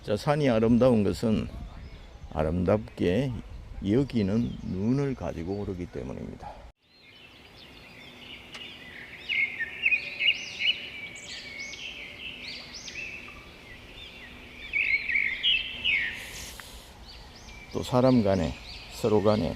자, 산이 아름다운 것은 아름답게 여기는 눈을 가지고 오르기 때문입니다. 또 사람 간에 서로 간에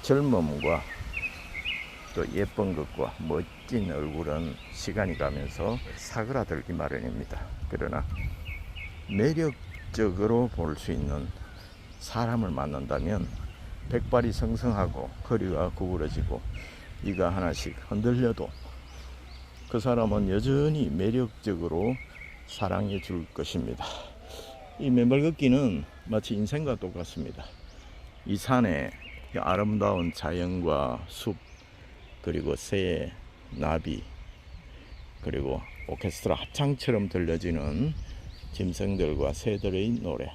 젊음과 또 예쁜 것과 멋진 얼굴은 시간이 가면서 사그라들기 마련입니다. 그러나 매력적으로 볼 수 있는 사람을 만난다면 백발이 성성하고 허리가 구부러지고 이가 하나씩 흔들려도 그 사람은 여전히 매력적으로 사랑해 줄 것입니다. 이 맨발 걷기는 마치 인생과 똑같습니다. 이 산에 아름다운 자연과 숲, 그리고 새, 나비, 그리고 오케스트라 합창처럼 들려지는 짐승들과 새들의 노래,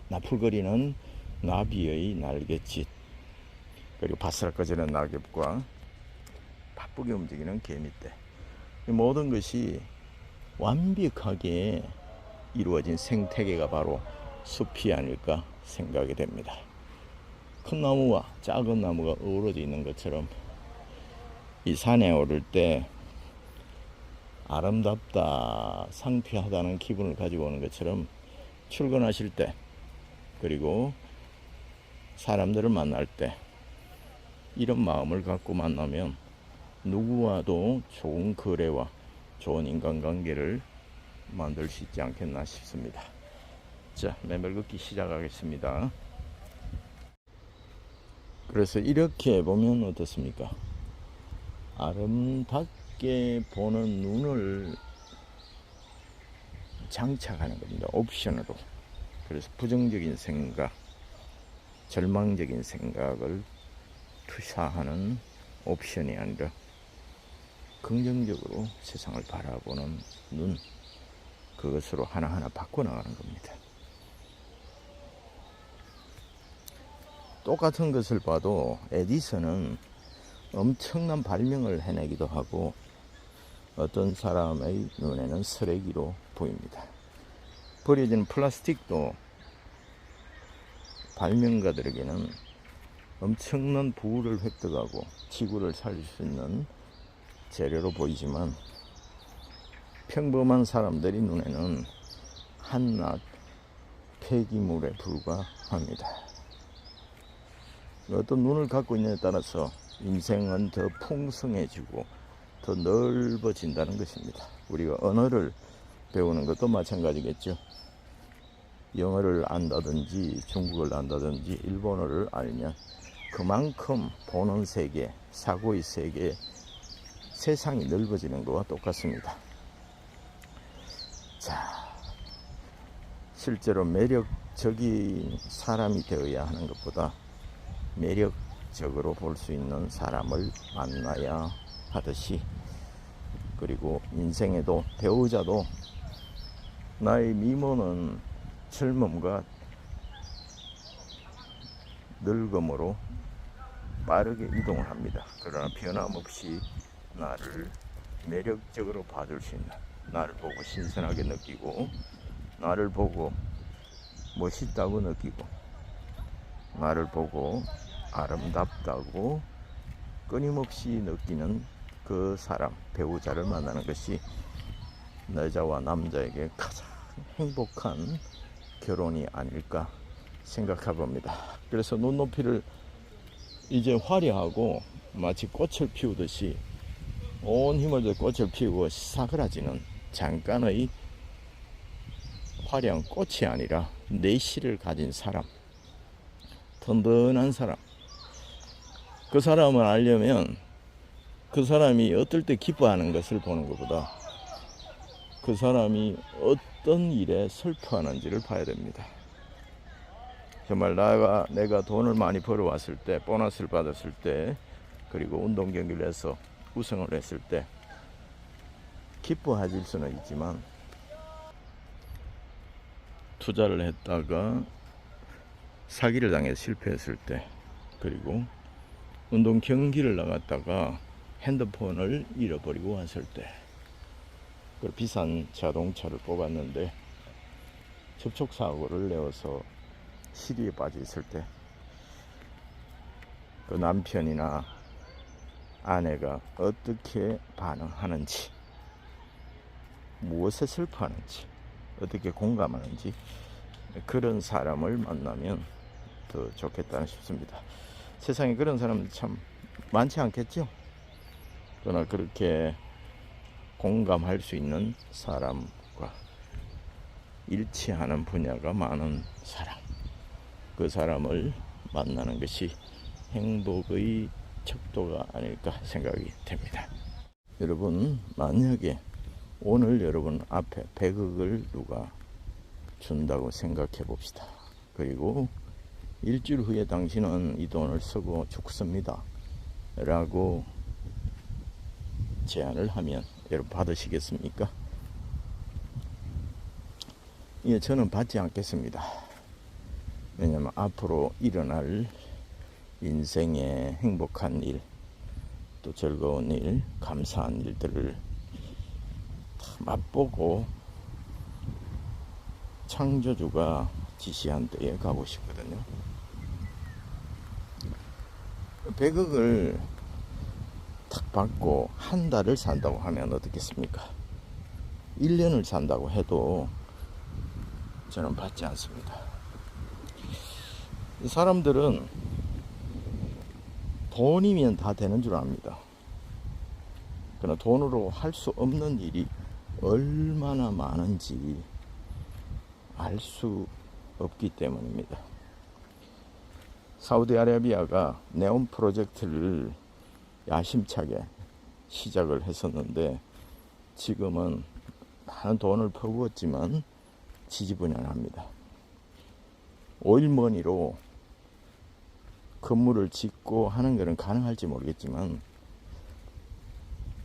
나풀거리는 나비의 날갯짓, 그리고 바스락거리는 낙엽과 바쁘게 움직이는 개미떼, 이 모든 것이 완벽하게 이루어진 생태계가 바로 숲이 아닐까 생각이 됩니다. 큰 나무와 작은 나무가 어우러져 있는 것처럼 이 산에 오를 때 아름답다, 상쾌하다는 기분을 가지고 오는 것처럼 출근하실 때, 그리고 사람들을 만날 때 이런 마음을 갖고 만나면 누구와도 좋은 거래와 좋은 인간관계를 만들 수 있지 않겠나 싶습니다. 자, 맨발 걷기 시작하겠습니다. 그래서 이렇게 보면 어떻습니까? 아름답게 보는 눈을 장착하는 겁니다. 옵션으로. 그래서 부정적인 생각, 절망적인 생각을 투사하는 옵션이 아니라 긍정적으로 세상을 바라보는 눈, 그것으로 하나하나 바꿔나가는 겁니다. 똑같은 것을 봐도 에디슨은 엄청난 발명을 해내기도 하고 어떤 사람의 눈에는 쓰레기로 보입니다. 버려진 플라스틱도 발명가들에게는 엄청난 부를 획득하고 지구를 살릴 수 있는 재료로 보이지만 평범한 사람들이 눈에는 한낱 폐기물에 불과합니다. 어떤 눈을 갖고 있느냐에 따라서 인생은 더 풍성해지고 더 넓어진다는 것입니다. 우리가 언어를 배우는 것도 마찬가지겠죠. 영어를 안다든지 중국어를 안다든지 일본어를 알면 그만큼 보는 세계, 사고의 세계, 세상이 넓어지는 것과 똑같습니다. 자, 실제로 매력적인 사람이 되어야 하는 것보다 매력적으로 볼 수 있는 사람을 만나야 하듯이, 그리고 인생에도 배우자도 나의 미모는 젊음과 늙음으로 빠르게 이동을 합니다. 그러나 변함없이 나를 매력적으로 봐줄 수 있는, 나를 보고 신선하게 느끼고, 나를 보고 멋있다고 느끼고, 나를 보고 아름답다고 끊임없이 느끼는 그 사람, 배우자를 만나는 것이 여자와 남자에게 가장 행복한 결혼이 아닐까 생각해 봅니다. 그래서 눈높이를 이제 화려하고 마치 꽃을 피우듯이 온 힘을 들 꽃을 피우고 사그라지는 잠깐의 화려한 꽃이 아니라 내실을 가진 사람, 든든한 사람, 그 사람을 알려면 그 사람이 어떨 때 기뻐하는 것을 보는 것보다 그 사람이 어떤 일에 슬퍼하는지를 봐야 됩니다. 정말 내가 돈을 많이 벌어왔을 때, 보너스를 받았을 때, 그리고 운동 경기를 해서 우승을 했을 때 기뻐하실 수는 있지만, 투자를 했다가 사기를 당해 실패했을 때, 그리고 운동 경기를 나갔다가 핸드폰을 잃어버리고 왔을 때, 그리고 비싼 자동차를 뽑았는데 접촉사고를 내어서 시리에 빠져 있을 때 그 남편이나 아내가 어떻게 반응하는지, 무엇에 슬퍼하는지, 어떻게 공감하는지, 그런 사람을 만나면 더 좋겠다 싶습니다. 세상에 그런 사람들 참 많지 않겠죠? 그러나 그렇게 공감할 수 있는 사람과 일치하는 분야가 많은 사람, 그 사람을 만나는 것이 행복의 척도가 아닐까 생각이 됩니다. 여러분, 만약에 오늘 여러분 앞에 100억을 누가 준다고 생각해 봅시다. 그리고 일주일 후에 당신은 이 돈을 쓰고 죽습니다 라고 제안을 하면 여러분 받으시겠습니까? 예, 저는 받지 않겠습니다. 왜냐하면 앞으로 일어날 인생의 행복한 일, 또 즐거운 일, 감사한 일들을 다 맛보고 창조주가 지시한 때에 가고 싶거든요. 100억을 탁 받고 한 달을 산다고 하면 어떻겠습니까? 1년을 산다고 해도 저는 받지 않습니다. 사람들은 돈이면 다 되는 줄 압니다. 그러나 돈으로 할 수 없는 일이 얼마나 많은지 알 수 없기 때문입니다. 사우디아라비아가 네온 프로젝트를 야심차게 시작을 했었는데 지금은 많은 돈을 퍼부었지만 지지부진합니다. 오일머니로 건물을 짓고 하는 것은 가능할지 모르겠지만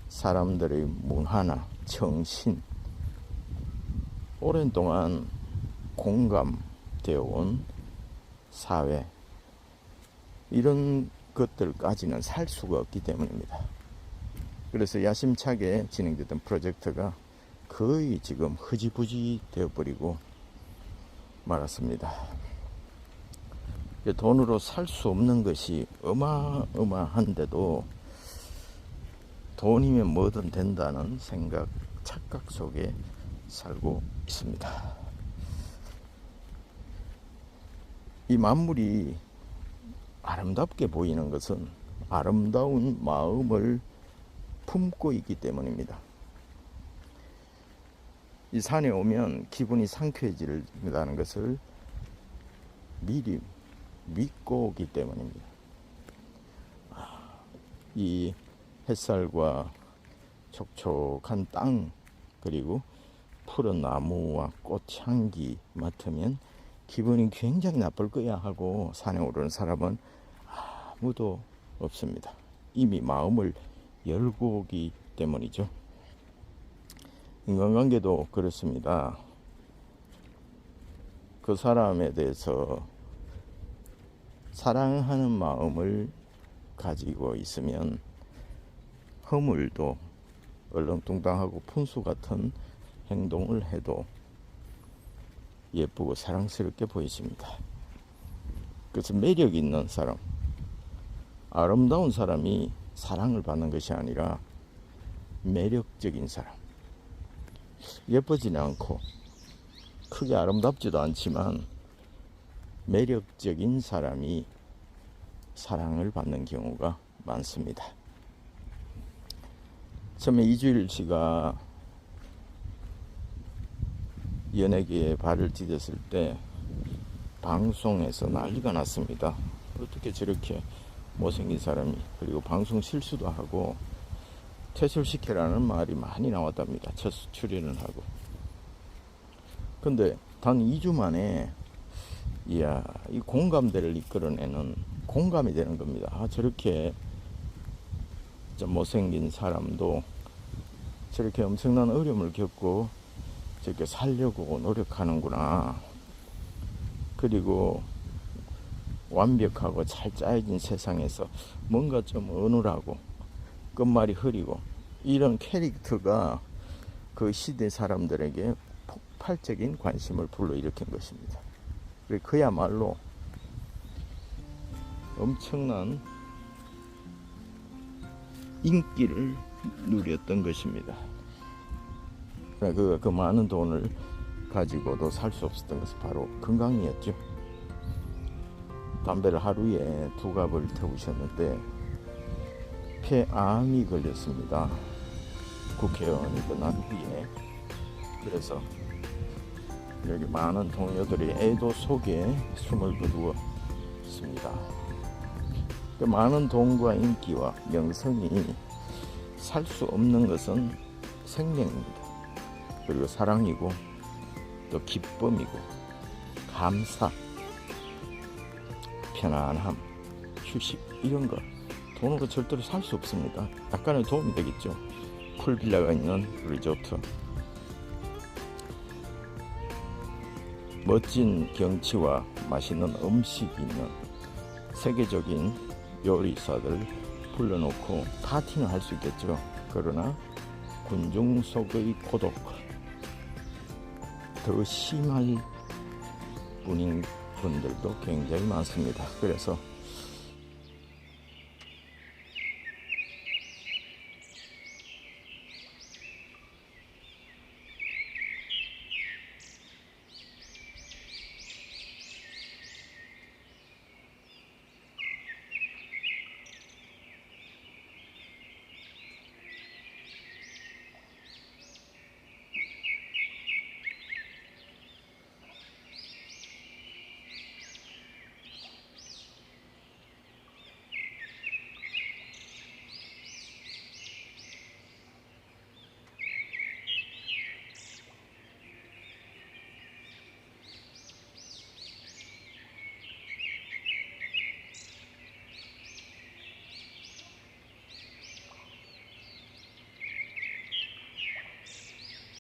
사람들의 문화나 정신, 오랜 동안 공감되어 온 사회, 이런 것들까지는 살 수가 없기 때문입니다. 그래서 야심차게 진행됐던 프로젝트가 거의 지금 흐지부지 되어버리고 말았습니다. 돈으로 살 수 없는 것이 어마어마한데도 돈이면 뭐든 된다는 생각, 착각 속에 살고 있습니다. 이 만물이 아름답게 보이는 것은 아름다운 마음을 품고 있기 때문입니다. 이 산에 오면 기분이 상쾌해진다는 것을 미리 믿고 오기 때문입니다. 이 햇살과 촉촉한 땅, 그리고 푸른 나무와 꽃향기 맡으면 기분이 굉장히 나쁠 거야 하고 산에 오르는 사람은 아무도 없습니다. 이미 마음을 열고 오기 때문이죠. 인간관계도 그렇습니다. 그 사람에 대해서 사랑하는 마음을 가지고 있으면 허물도 얼렁뚱땅하고 푼수 같은 행동을 해도 예쁘고 사랑스럽게 보이십니다. 그래서 매력 있는 사람, 아름다운 사람이 사랑을 받는 것이 아니라 매력적인 사람, 예쁘지는 않고 크게 아름답지도 않지만 매력적인 사람이 사랑을 받는 경우가 많습니다. 처음에 이주일 씨가 연예계에 발을 디뎠을 때 방송에서 난리가 났습니다. 어떻게 저렇게 못생긴 사람이, 그리고 방송 실수도 하고 퇴출시켜라는 말이 많이 나왔답니다. 첫 출연을 하고. 근데 단 2주 만에 이야, 이 공감대를 이끌어내는, 공감이 되는 겁니다. 저렇게 좀 못생긴 사람도 저렇게 엄청난 어려움을 겪고 저렇게 살려고 노력하는구나. 그리고 완벽하고 잘 짜여진 세상에서 뭔가 좀 어눌하고 끝말이 흐리고 이런 캐릭터가 그 시대 사람들에게 폭발적인 관심을 불러일으킨 것입니다. 그야말로 엄청난 인기를 누렸던 것입니다. 그 많은 돈을 가지고도 살 수 없었던 것은 바로 건강이었죠. 담배를 하루에 2갑을 태우셨는데 폐암이 걸렸습니다. 국회의원이 끝난 후에. 그래서 여기 많은 동료들이 애도 속에 숨을 거두었습니다. 그 많은 돈과 인기와 명성이 살 수 없는 것은 생명입니다. 그리고 사랑이고 또 기쁨이고 감사, 편안함, 휴식 이런 거 돈으로 절대로 살 수 없습니다. 약간의 도움이 되겠죠. 풀빌라가 있는 리조트, 멋진 경치와 맛있는 음식이 있는 세계적인 요리사들 불러놓고 파티는 할 수 있겠죠. 그러나 군중 속의 고독, 더 심할 분들도 굉장히 많습니다. 그래서